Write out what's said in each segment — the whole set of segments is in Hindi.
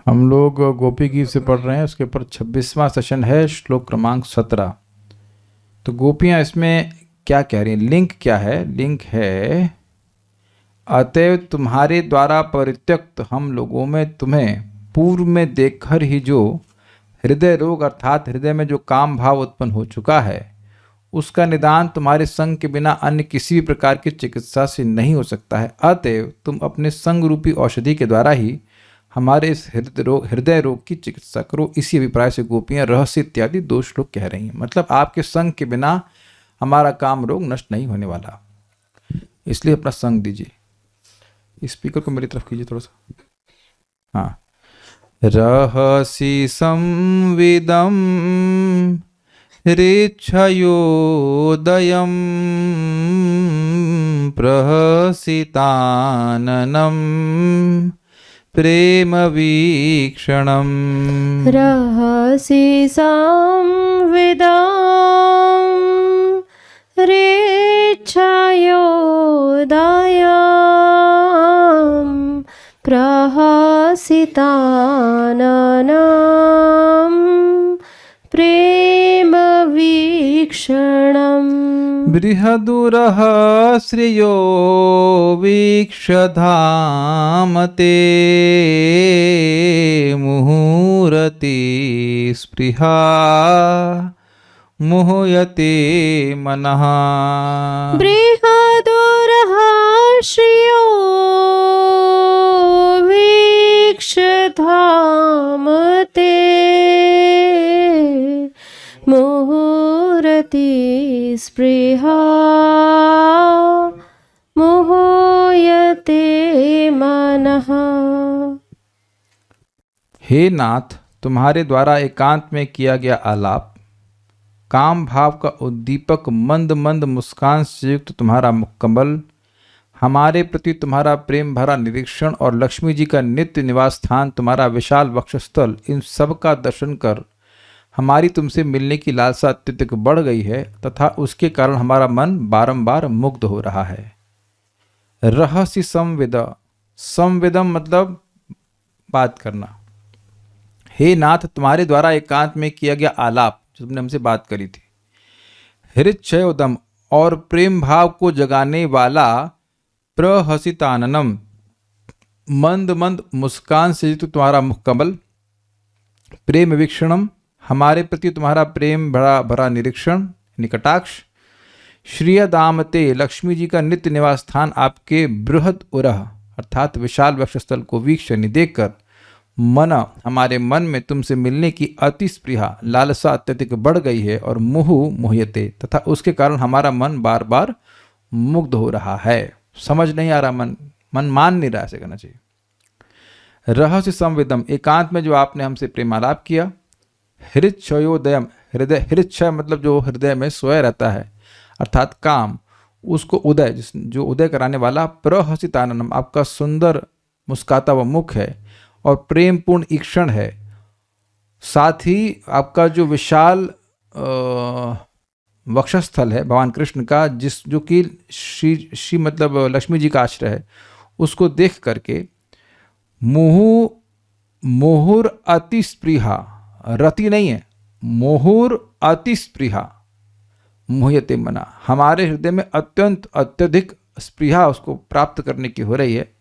हम लोग गोपी गीत से पढ़ रहे हैं, उसके ऊपर 26वां सेशन है, श्लोक क्रमांक 17। तो गोपियां इसमें क्या कह रही हैं, लिंक क्या है? लिंक है, अतएव तुम्हारे द्वारा परित्यक्त हम लोगों में तुम्हें पूर्व में देखकर ही जो हृदय रोग अर्थात हृदय में जो काम भाव उत्पन्न हो चुका है, उसका निदान तुम्हारे संग के बिना अन्य किसी भी प्रकार की चिकित्सा से नहीं हो सकता है। अतएव तुम अपने संग रूपी औषधि के द्वारा ही हमारे इस हृदय रोग की चिकित्सा करो। इसी अभिप्राय से गोपियां रहस्य इत्यादि 2 श्लोक कह रही हैं। मतलब आपके संग के बिना हमारा काम रोग नष्ट नहीं होने वाला, इसलिए अपना संग दीजिए। स्पीकर को मेरी तरफ कीजिए थोड़ा सा। हाँ। रहसि संविदम ऋच्छयोदयं प्रहसिताननं प्रेम वीक्षणं। रहसि संविदं ऋच्छयोदयं प्रहसिताननं प्रेम वीक्षणम्। बृहदुरः श्रियो वीक्षधाम ते मुहुरति स्पृहा मोहयते मनः। बृहदुरः श्रियो वीक्षधाम ते मुहुरति स्पृहा मोहयते मनः। हे नाथ, तुम्हारे द्वारा एकांत में किया गया आलाप, काम भाव का उद्दीपक, मंद मंद मुस्कान से युक्त तुम्हारा मुखकमल, हमारे प्रति तुम्हारा प्रेम भरा निरीक्षण और लक्ष्मी जी का नित्य निवास स्थान तुम्हारा विशाल वक्षस्थल, इन सब का दर्शन कर हमारी तुमसे मिलने की लालसा अत्यधिक बढ़ गई है तथा उसके कारण हमारा मन बारंबार मुग्ध हो रहा है। रहस्य संविद, संविदम मतलब बात करना। हे नाथ, तुम्हारे द्वारा एकांत में किया गया आलाप, जो तुमने हमसे बात करी थी, हृच्छयोदम और प्रेम भाव को जगाने वाला, प्रहसिताननम मंद मंद मुस्कान से युक्त तुम्हारा मुखकमल, प्रेम वीक्षणम हमारे प्रति तुम्हारा प्रेम भरा भरा निरीक्षण निकटाक्ष, श्रियदामते लक्ष्मी जी का नित्य निवास स्थान आपके बृहद उरह अर्थात विशाल वक्षस्थल को वीक्षण देखकर मन हमारे मन में तुमसे मिलने की अति स्पृहा लालसा अत्यधिक बढ़ गई है और मोहयते तथा उसके कारण हमारा मन बार बार मुग्ध हो रहा है। समझ नहीं आ रहा, मन मान नहीं रहा, ऐसे करना चाहिए। रहस्य संविदम, एकांत में जो आपने हमसे प्रेमालाप किया। हृच्छयोदयम, हृदय, हृच्छय मतलब जो हृदय में सोया रहता है अर्थात काम, उसको उदय, जो उदय कराने वाला। प्रहसिताननम, आपका सुंदर मुस्काता हुआ मुख है और प्रेमपूर्ण ईक्षण है। साथ ही आपका जो विशाल वक्षस्थल है भगवान कृष्ण का, जो कि श्री मतलब लक्ष्मी जी का आश्रय है, उसको देख करके मोहुर अति स्पृहा, रति नहीं है, मोहुर अति स्पृहा मोहयते मना, हमारे हृदय में अत्यंत अत्यधिक स्पृहा उसको प्राप्त करने की हो रही है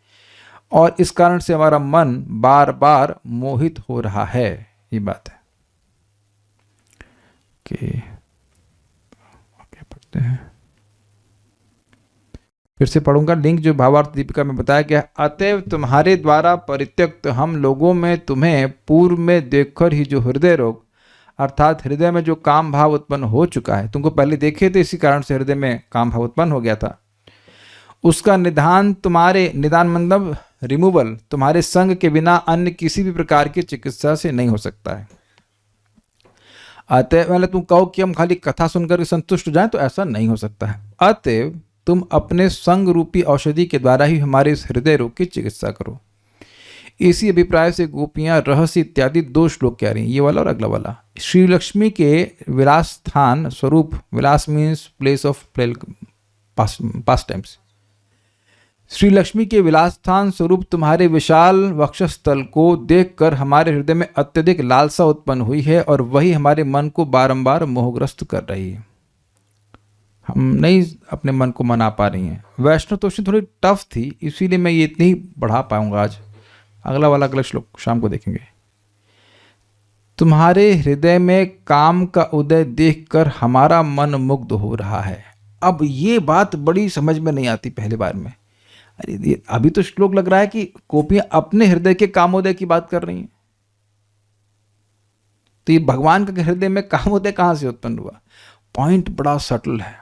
और इस कारण से हमारा मन बार बार मोहित हो रहा है। ये बात है कि क्या पढ़ते हैं, फिर से पढ़ूंगा। लिंक जो भावार्थ दीपिका में बताया गया, अतएव तुम्हारे द्वारा परित्यक्त हम लोगों में तुम्हें पूर्व में देखकर ही जो हृदय रोग अर्थात हृदय में जो काम भाव उत्पन्न हो चुका है, तुमको पहले देखे थे, इसी कारण से हृदय में काम भाव उत्पन्न हो गया था, उसका निदान मतलब रिमूवल तुम्हारे संग के बिना अन्य किसी भी प्रकार की चिकित्सा से नहीं हो सकता है। अतएव मतलब तुम कहो कि हम खाली कथा सुनकर संतुष्ट हो जाएं, तो ऐसा नहीं हो सकता है। अतएव तुम अपने संग रूपी औषधि के द्वारा ही हमारे इस हृदय रोग की चिकित्सा करो। इसी अभिप्राय से गोपियां रहस्य इत्यादि 2 श्लोक कह रही हैं, ये वाला और अगला वाला। श्री लक्ष्मी के विलास स्थान स्वरूप, विलास means place of pastimes, Shri Lakshmi के विलासस्थान स्वरूप तुम्हारे विशाल वक्षस्थल को देखकर हमारे हृदय में अत्यधिक लालसा उत्पन्न हुई है और वही हमारे मन को बारंबार मोहग्रस्त कर रही है। हम नहीं अपने मन को मना पा रही हैं। वैष्णव तोषणी थोड़ी टफ थी, इसीलिए मैं ये इतनी ही बढ़ा पाऊंगा आज। अगला श्लोक शाम को देखेंगे। तुम्हारे हृदय में काम का उदय देखकर हमारा मन मुग्ध हो रहा है। अब ये बात बड़ी समझ में नहीं आती पहली बार में। अरे अभी तो श्लोक लग रहा है कि गोपियां अपने हृदय के कामोदय की बात कर रही हैं, तो ये भगवान के हृदय में कामोदय कहां से उत्पन्न हुआ? पॉइंट बड़ा सटल है।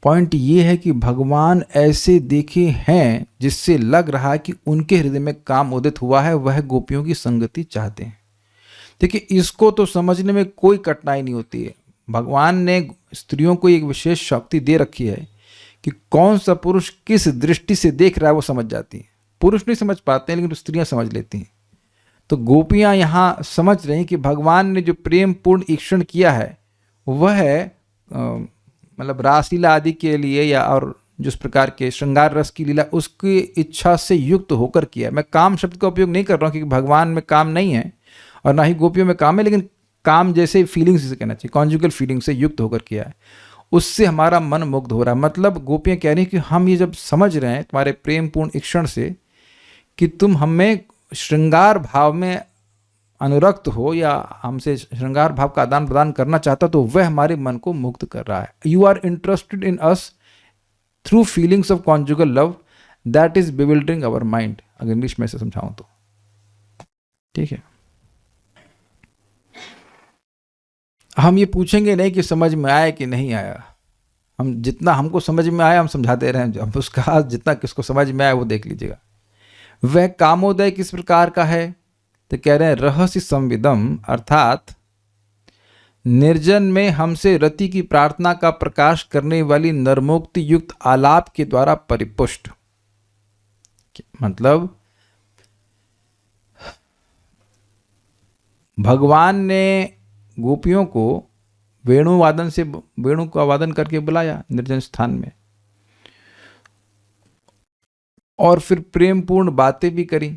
पॉइंट ये है कि भगवान ऐसे देखे हैं जिससे लग रहा है कि उनके हृदय में काम उदित हुआ है, वह गोपियों की संगति चाहते हैं। देखिए, इसको तो समझने में कोई कठिनाई नहीं होती है। भगवान ने स्त्रियों को एक विशेष शक्ति दे रखी है कि कौन सा पुरुष किस दृष्टि से देख रहा है वो समझ जाती है। पुरुष नहीं समझ पाते हैं, लेकिन स्त्रियां समझ लेती हैं। तो गोपियां यहाँ समझ रही हैं कि भगवान ने जो प्रेम पूर्ण ईक्षण किया है वह मतलब रासलीला आदि के लिए या और जिस प्रकार के श्रृंगार रस की लीला उसकी इच्छा से युक्त होकर किया। मैं काम शब्द का उपयोग नहीं कर रहा हूँ क्योंकि भगवान में काम नहीं है और ना ही गोपियों में काम है, लेकिन काम जैसे फीलिंग्स से कहना चाहिए, कॉन्जुगल फीलिंग से युक्त होकर किया है। उससे हमारा मन मुग्ध हो रहा है। मतलब गोपियाँ कह रही हैं कि हम ये जब समझ रहे हैं तुम्हारे प्रेम पूर्ण ईक्षण से कि तुम हमें श्रृंगार भाव में अनुरक्त हो या हमसे श्रृंगार भाव का आदान प्रदान करना चाहता, तो वह हमारे मन को मुग्ध कर रहा है। You are interested in us through feelings of conjugal love that is bewildering our mind. अगर इंग्लिश में से समझाऊं तो ठीक है। हम ये पूछेंगे नहीं कि समझ में आया कि नहीं आया। हम जितना हमको समझ में आया हम समझाते रहे। हम उसका जितना किसको समझ में आया वो देख लीजिएगा। वह कामोदय किस प्रकार का है? तो कह रहे हैं रहस्य संविदम, अर्थात निर्जन में हमसे रति की प्रार्थना का प्रकाश करने वाली नरमोक्ति युक्त आलाप के द्वारा परिपुष्ट। मतलब भगवान ने गोपियों को वेणु का वादन करके बुलाया निर्जन स्थान में और फिर प्रेम पूर्ण बातें भी करी।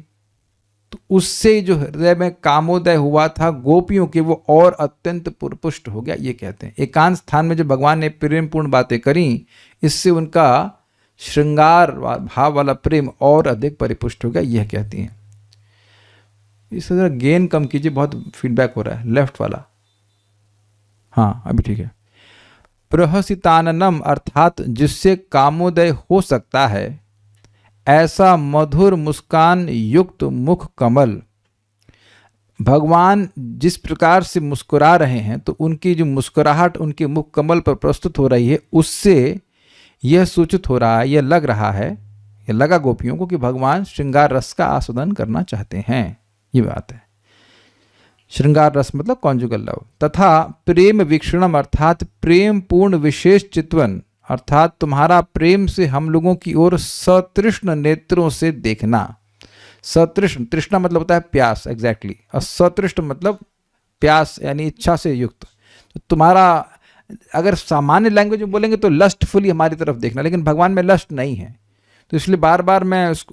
तो उससे जो हृदय में कामोदय हुआ था गोपियों के, वो और अत्यंत पुष्ट हो गया। ये कहते हैं एकांत स्थान में जो भगवान ने प्रेम पूर्ण बातें करी, इससे उनका श्रृंगार भाव वाला प्रेम और अधिक परिपुष्ट हो गया। यह कहती हैं। इस तरह गेन कम कीजिए, बहुत फीडबैक हो रहा है लेफ्ट वाला। हाँ अभी ठीक है। प्रहसिताननम, अर्थात जिससे कामोदय हो सकता है ऐसा मधुर मुस्कान युक्त मुख कमल। भगवान जिस प्रकार से मुस्कुरा रहे हैं तो उनकी जो मुस्कुराहट उनके मुख कमल पर प्रस्तुत हो रही है, उससे यह सूचित हो रहा है, यह लग रहा है, यह लगा गोपियों को कि भगवान श्रृंगार रस का आस्वादन करना चाहते हैं। ये बात है। श्रृंगार रस मतलब कॉन्जुगल लव। तथा प्रेम वीक्षणम, अर्थात प्रेम पूर्ण विशेष चित्वन, अर्थात तुम्हारा प्रेम से हम लोगों की ओर सतृष्ण नेत्रों से देखना। सतृष्ण, तृष्णा मतलब होता है प्यास, एग्जैक्टली। और सतृष्ण मतलब प्यास यानी इच्छा से युक्त। तो तुम्हारा अगर सामान्य लैंग्वेज में बोलेंगे तो लस्टफुली हमारी तरफ देखना, लेकिन भगवान में लस्ट नहीं है। तो इसलिए बार बार मैं उस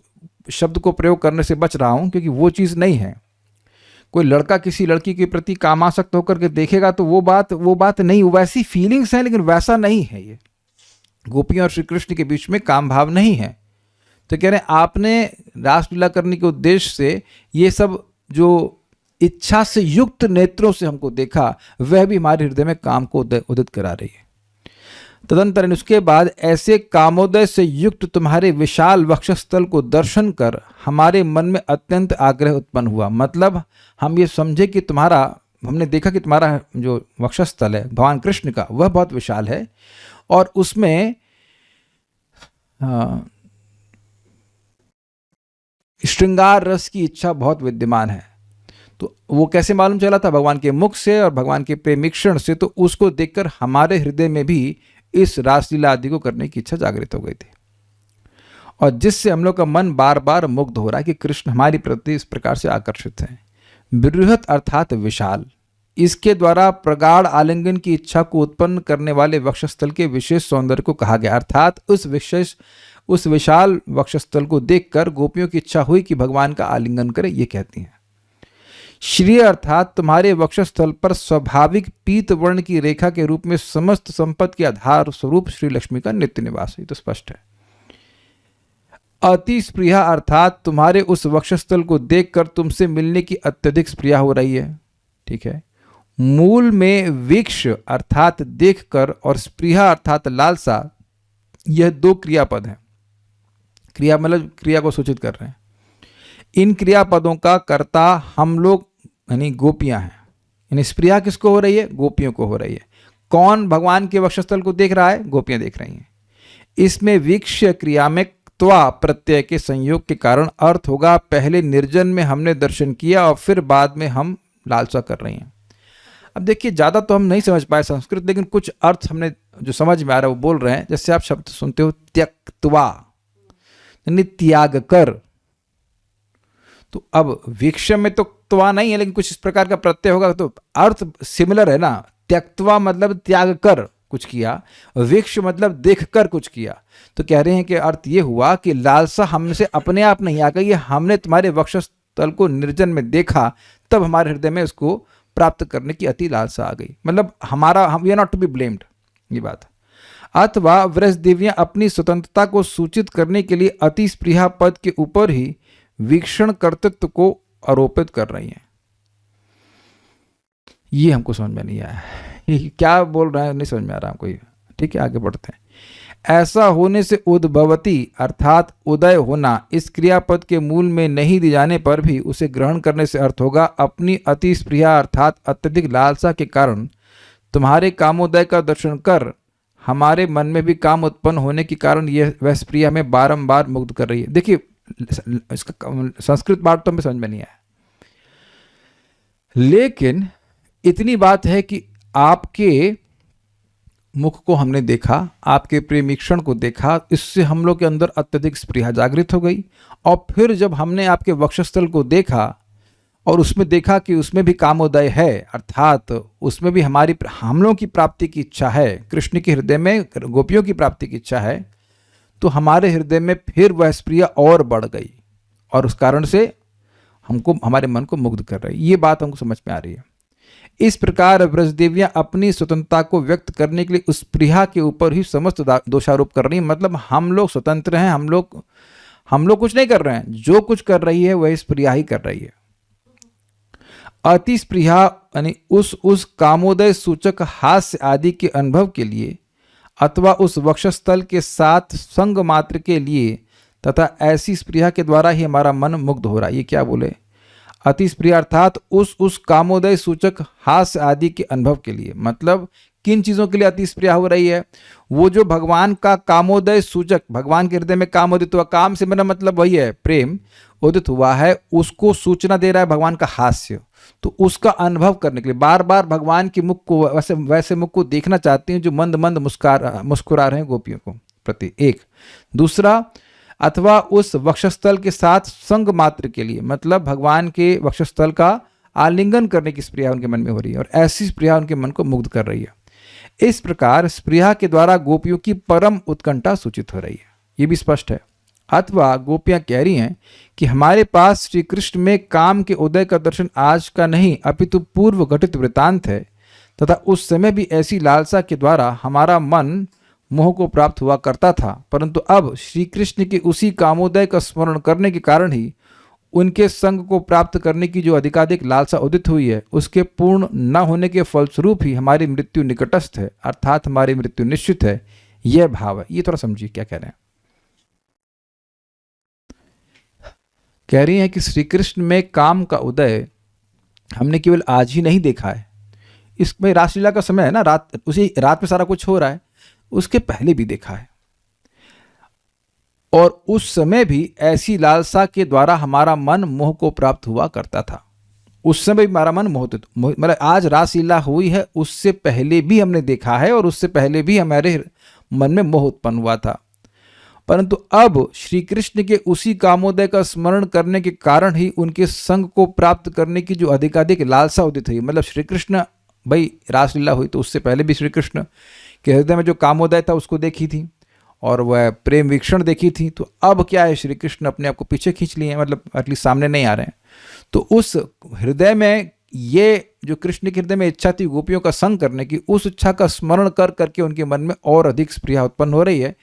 शब्द को प्रयोग करने से बच रहा हूँ, क्योंकि वो चीज़ नहीं है। कोई लड़का किसी लड़की के प्रति कामासक्त होकर के देखेगा तो वो बात नहीं, वैसी फीलिंग्स हैं लेकिन वैसा नहीं है। ये गोपियों और श्री कृष्ण के बीच में काम भाव नहीं है। तो कह रहे हैं आपने रासलीला करने के उद्देश्य से ये सब जो इच्छा से युक्त नेत्रों से हमको देखा, वह भी हमारे हृदय में काम को उदित करा रही है। तदंतर उसके बाद ऐसे कामोदय से युक्त तुम्हारे विशाल वक्षस्थल को दर्शन कर हमारे मन में अत्यंत आग्रह उत्पन्न हुआ। मतलब हम ये समझे कि हमने देखा कि तुम्हारा जो वक्षस्थल है भगवान कृष्ण का, वह बहुत विशाल है और उसमें श्रृंगार रस की इच्छा बहुत विद्यमान है। तो वो कैसे मालूम चला था? भगवान के मुख से और भगवान के प्रेमीक्षण से। तो उसको देखकर हमारे हृदय में भी इस रासलीला आदि को करने की इच्छा जागृत हो गई थी, और जिससे हम लोग का मन बार बार मुग्ध हो रहा है कि कृष्ण हमारी प्रति इस प्रकार से आकर्षित हैं। बृहत अर्थात विशाल, इसके द्वारा प्रगाढ़ आलिंगन की इच्छा को उत्पन्न करने वाले वक्षस्थल के विशेष सौंदर्य को कहा गया। अर्थात उस विशाल वक्षस्थल को देखकर गोपियों की इच्छा हुई कि भगवान का आलिंगन करें, ये कहती हैं। श्री अर्थात तुम्हारे वक्षस्थल पर स्वाभाविक पीत वर्ण की रेखा के रूप में समस्त संपत्ति के आधार स्वरूप श्री लक्ष्मी का नित्य निवास है, तो स्पष्ट है। अति स्पृहा अर्थात तुम्हारे उस वक्षस्थल को देखकर तुमसे मिलने की अत्यधिक स्पृहा हो रही है, ठीक है। मूल में वीक्ष अर्थात देखकर और स्पृहा अर्थात लालसा, यह दो क्रियापद हैं। क्रिया मतलब क्रिया को सूचित कर रहे हैं। इन क्रियापदों का कर्ता हम लोग यानी गोपियां हैं। यानी स्पृहा किसको हो रही है? गोपियों को हो रही है। कौन भगवान के वक्षस्थल को देख रहा है? गोपियां देख रही हैं। इसमें वीक्ष्य क्रिया में त्वा प्रत्यय के संयोग के कारण अर्थ होगा पहले निर्जन में हमने दर्शन किया और फिर बाद में हम लालसा कर रही हैं। अब देखिए, ज़्यादा तो हम नहीं समझ पाए संस्कृत, लेकिन कुछ अर्थ हमने जो समझ में आ रहा है वो बोल रहे हैं। जैसे आप शब्द सुनते हो त्यक्त्वा, यानी त्याग कर। तो अब वीक्ष्य में तो त्वा नहीं है, लेकिन कुछ इस प्रकार का प्रत्यय होगा तो अर्थ सिमिलर है ना। त्यक्त्वा मतलब त्याग कर कुछ किया, वीक्ष मतलब देख कर कुछ किया। तो कह रहे हैं कि अर्थ ये हुआ कि लालसा हमसे अपने आप नहीं आ गई, हमने तुम्हारे वक्षस्थल को निर्जन में देखा, तब हमारे हृदय में उसको प्राप्त करने की अति लालसा आ गई। मतलब हम we are not to be blamed, ये बात। अथवा व्रजदेवियां अपनी स्वतंत्रता को सूचित करने के लिए अति स्पृहा पद के ऊपर ही वीक्षण कर्तृत्व को आरोपित कर रही हैं। ये हमको समझ में नहीं आया, ये क्या बोल रहा है, नहीं समझ में आ रहा हमको। ठीक है, आगे बढ़ते हैं। ऐसा होने से उद्भवती अर्थात उदय होना इस क्रियापद के मूल में नहीं दी जाने पर भी उसे ग्रहण करने से अर्थ होगा अपनी अति स्पृहा अर्थात अत्यधिक लालसा के कारण तुम्हारे कामोदय का दर्शन कर हमारे मन में भी काम उत्पन्न होने के कारण यह वह स्प्रिया हमें बारंबार मुग्ध कर रही है। देखिए, इसका संस्कृत बात तो हमें समझ में नहीं आया, लेकिन इतनी बात है कि आपके मुख को हमने देखा, आपके प्रेमीक्षण को देखा, इससे हम लोग के अंदर अत्यधिक स्पृहा जागृत हो गई। और फिर जब हमने आपके वक्षस्थल को देखा और उसमें देखा कि उसमें भी कामोदय है, अर्थात उसमें भी हम लोगों की प्राप्ति की इच्छा है, कृष्ण के हृदय में गोपियों की प्राप्ति की इच्छा है, तो हमारे हृदय में फिर वह स्पृहा और बढ़ गई और उस कारण से हमको हमारे मन को मुग्ध कर रही। ये बात हमको समझ में आ रही है। इस प्रकार ब्रजदेवियां अपनी स्वतंत्रता को व्यक्त करने के लिए उस स्पृहा के ऊपर ही समस्त दोषारोप कर रही है। मतलब हम लोग स्वतंत्र हैं, हम लोग कुछ नहीं कर रहे हैं, जो कुछ कर रही है वह स्पृहा ही कर रही है। अति स्पृहा यानी उस कामोदय सूचक हास्य आदि के अनुभव के लिए अथवा उस वक्षस्थल के साथ संग मात्र के लिए तथा ऐसी स्पृहा के द्वारा ही हमारा मन मुग्ध हो रहा है। ये क्या बोले? अति स्पृहा अर्थात उस कामोदय सूचक हास्य आदि के अनुभव के लिए। मतलब किन चीज़ों के लिए अति स्पृहा हो रही है? वो जो भगवान का कामोदय सूचक, भगवान के हृदय में काम उदित हुआ, काम से मेरा मतलब वही है प्रेम उदित हुआ है, उसको सूचना दे रहा है भगवान का हास्य। तो उसका अनुभव करने के लिए बार बार भगवान के मुख को वैसे मुख को देखना चाहती हैं जो मंद मंद मुस्कुरा रहे हैं गोपियों को प्रति। एक दूसरा, अथवा उस वक्षस्थल के साथ संग मात्र के लिए, मतलब भगवान के वक्षस्थल का आलिंगन करने की स्पृहा उनके मन में हो रही है और ऐसी स्पृहा उनके मन को मुग्ध कर रही है। इस प्रकार स्पृहा के द्वारा गोपियों की परम उत्कंठा सूचित हो रही है, ये भी स्पष्ट है। अथवा गोपियां कह रही हैं कि हमारे पास श्री कृष्ण में काम के उदय का दर्शन आज का नहीं अपितु पूर्व घटित वृतांत है तथा उस समय भी ऐसी लालसा के द्वारा हमारा मन मोह को प्राप्त हुआ करता था, परंतु अब श्री कृष्ण के उसी कामोदय का स्मरण करने के कारण ही उनके संग को प्राप्त करने की जो अधिकाधिक लालसा उदित हुई है, उसके पूर्ण न होने के फलस्वरूप ही हमारी मृत्यु निकटस्थ है, अर्थात हमारी मृत्यु निश्चित है। यह भाव है। ये थोड़ा समझिए क्या कह रहे हैं। कह रही हैं कि श्री कृष्ण में काम का उदय हमने केवल आज ही नहीं देखा है, इसमें रासलीला का समय है ना, उसी रात में सारा कुछ हो रहा है, उसके पहले भी देखा है। और उस समय भी ऐसी लालसा के द्वारा हमारा मन मोह को प्राप्त हुआ करता था। उस समय भी हमारा मन मतलब आज रासलीला हुई है, उससे पहले भी हमने देखा है और उससे पहले भी हमारे मन में मोह उत्पन्न हुआ था, परंतु अब श्री कृष्ण के उसी कामोदय का स्मरण करने के कारण ही उनके संग को प्राप्त करने की जो अधिकाधिक लालसा उदित हुई। मतलब श्री कृष्ण, भाई रासलीला हुई तो उससे पहले भी श्री कृष्ण के हृदय में जो कामोदय था उसको देखी थी, और वह प्रेम वीक्षण देखी थी, तो अब क्या है, श्री कृष्ण अपने आप को पीछे खींच लिए हैं, मतलब एटलीस्ट सामने नहीं आ रहे हैं। तो उस हृदय में, ये जो कृष्ण के हृदय में इच्छा थी गोपियों का संग करने की, उस इच्छा का स्मरण कर करके उनके मन में और अधिक स्पृहा उत्पन्न हो रही है,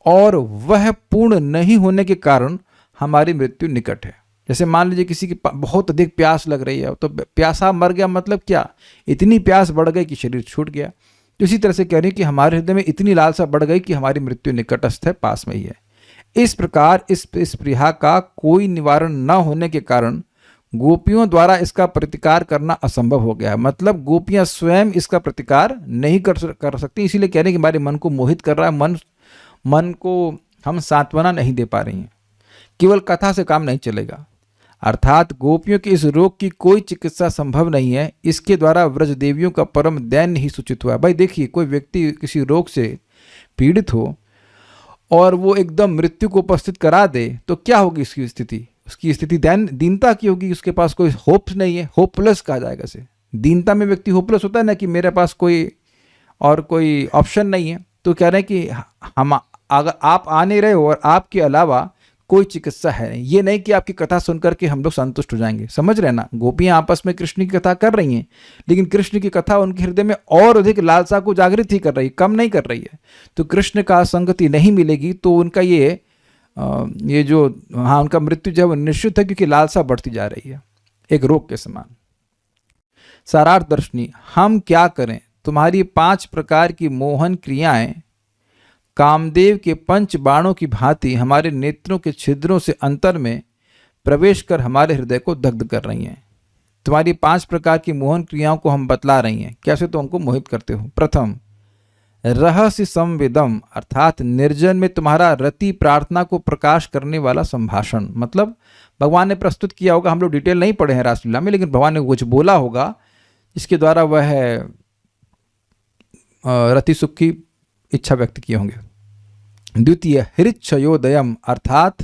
और वह पूर्ण नहीं होने के कारण हमारी मृत्यु निकट है। जैसे मान लीजिए किसी की बहुत अधिक प्यास लग रही है, तो प्यासा मर गया, मतलब क्या, इतनी प्यास बढ़ गई कि शरीर छूट गया। तो इसी तरह से कह रही है कि हमारे हृदय में इतनी लालसा बढ़ गई कि हमारी मृत्यु निकटस्थ है, पास में ही है। इस प्रकार इस स्पृहा का कोई निवारण न होने के कारण गोपियों द्वारा इसका प्रतिकार करना असंभव हो गया है। मतलब गोपियां स्वयं इसका प्रतिकार नहीं कर सकती, इसीलिए कह रहे हैं कि हमारे मन को मोहित कर रहा है, मन को हम सांत्वना नहीं दे पा रही हैं। केवल कथा से काम नहीं चलेगा, अर्थात गोपियों के इस रोग की कोई चिकित्सा संभव नहीं है। इसके द्वारा व्रज देवियों का परम दैन्य ही सूचित हुआ है। भाई देखिए, कोई व्यक्ति किसी रोग से पीड़ित हो और वो एकदम मृत्यु को उपस्थित करा दे, तो क्या होगी इसकी स्थिति? उसकी स्थिति दीनता की होगी, उसके पास कोई होप नहीं है, होपलेस कहा जाएगा इसे। दीनता में व्यक्ति होपलेस होता है ना, कि मेरे पास कोई और कोई ऑप्शन नहीं है। तो कह रहे हैं कि हम, अगर आप आ नहीं रहे हो और आपके अलावा कोई चिकित्सा है नहीं, ये नहीं कि आपकी कथा सुनकर के हम लोग संतुष्ट हो जाएंगे। समझ रहे हैं ना, गोपियां आपस में कृष्ण की कथा कर रही हैं, लेकिन कृष्ण की कथा उनके हृदय में और अधिक लालसा को जागृत ही कर रही है, कम नहीं कर रही है। तो कृष्ण का संगति नहीं मिलेगी तो उनका ये जो, हाँ, उनका मृत्यु जो है वो निश्चित है, क्योंकि लालसा बढ़ती जा रही है, एक रोग के समान। सारार्थ दर्शनी, हम क्या करें? तुम्हारी 5 प्रकार की मोहन क्रियाएं कामदेव के 5 बाणों की भांति हमारे नेत्रों के छिद्रों से अंतर में प्रवेश कर हमारे हृदय को दग्ध कर रही हैं। तुम्हारी 5 प्रकार की मोहन क्रियाओं को हम बतला रही हैं, कैसे तुम हमको मोहित करते हो। प्रथम, रहस्य संवेदम, अर्थात निर्जन में तुम्हारा रति प्रार्थना को प्रकाश करने वाला संभाषण। मतलब भगवान ने प्रस्तुत किया होगा, हम लोग डिटेल नहीं पढ़े हैं रासलीला में, लेकिन भगवान ने कुछ बोला होगा इसके द्वारा वह रति सुख की इच्छा व्यक्त किए होंगे। द्वितीय, हृच्छयोदयम, अर्थात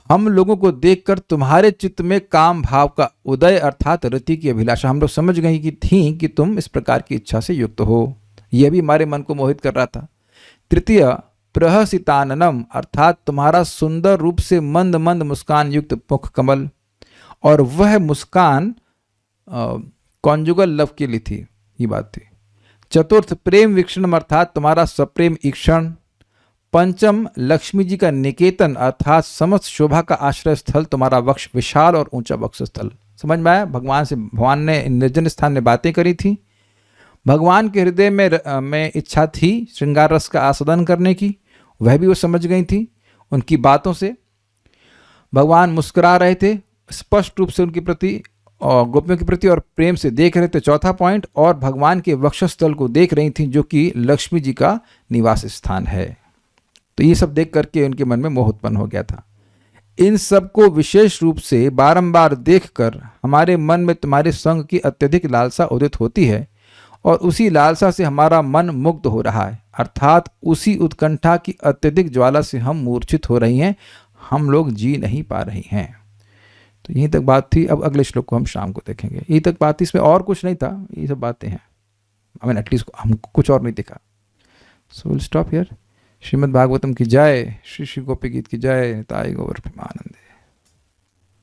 हम लोगों को देखकर तुम्हारे चित्त में काम भाव का उदय, अर्थात रति की अभिलाषा हम लोग समझ गए कि थी कि तुम इस प्रकार की इच्छा से युक्त हो। यह भी हमारे मन को मोहित कर रहा था। तृतीय, प्रहसिताननम, अर्थात तुम्हारा सुंदर रूप से मंद मंद मुस्कान युक्त मुख कमल, और वह मुस्कान कॉन्जुगल लव के लिए थी, ये बात थी। चतुर्थ, प्रेम वीक्षण, अर्थात तुम्हारा सप्रेम ईक्षण। पंचम, लक्ष्मी जी का निकेतन, अर्थात समस्त शोभा का आश्रय स्थल तुम्हारा वक्ष विशाल और ऊंचा वक्ष स्थल। समझ में आया? भगवान ने निर्जन स्थान में बातें करी थी। भगवान के हृदय में इच्छा थी श्रृंगार रस का आस्वादन करने की, वह भी वो समझ गई थी। उनकी बातों से भगवान मुस्कुरा रहे थे, स्पष्ट रूप से उनके प्रति और गोपियों के प्रति, और प्रेम से देख रहे थे। चौथा पॉइंट, और भगवान के वक्षस्थल को देख रही थी, जो कि लक्ष्मी जी का निवास स्थान है। तो ये सब देख करके उनके मन में मोह उत्पन्न हो गया था। इन सब को विशेष रूप से बारंबार देखकर हमारे मन में तुम्हारे संग की अत्यधिक लालसा उदित होती है, और उसी लालसा से हमारा मन मुग्ध हो रहा है, अर्थात उसी उत्कंठा की अत्यधिक ज्वाला से हम मूर्छित हो रही हैं, हम लोग जी नहीं पा रही हैं। तो यहीं तक बात थी। अब अगले श्लोक को हम शाम को देखेंगे। यहीं तक बात थी, इसमें और कुछ नहीं था, ये सब बातें हैं। आई मीन एटलीस्ट हमको कुछ और नहीं दिखा। So will stop here. Shrimad Bhagavatam की जय, श्री श्री गोपी गीत की जय, ताई गौर प्रेमानंदे।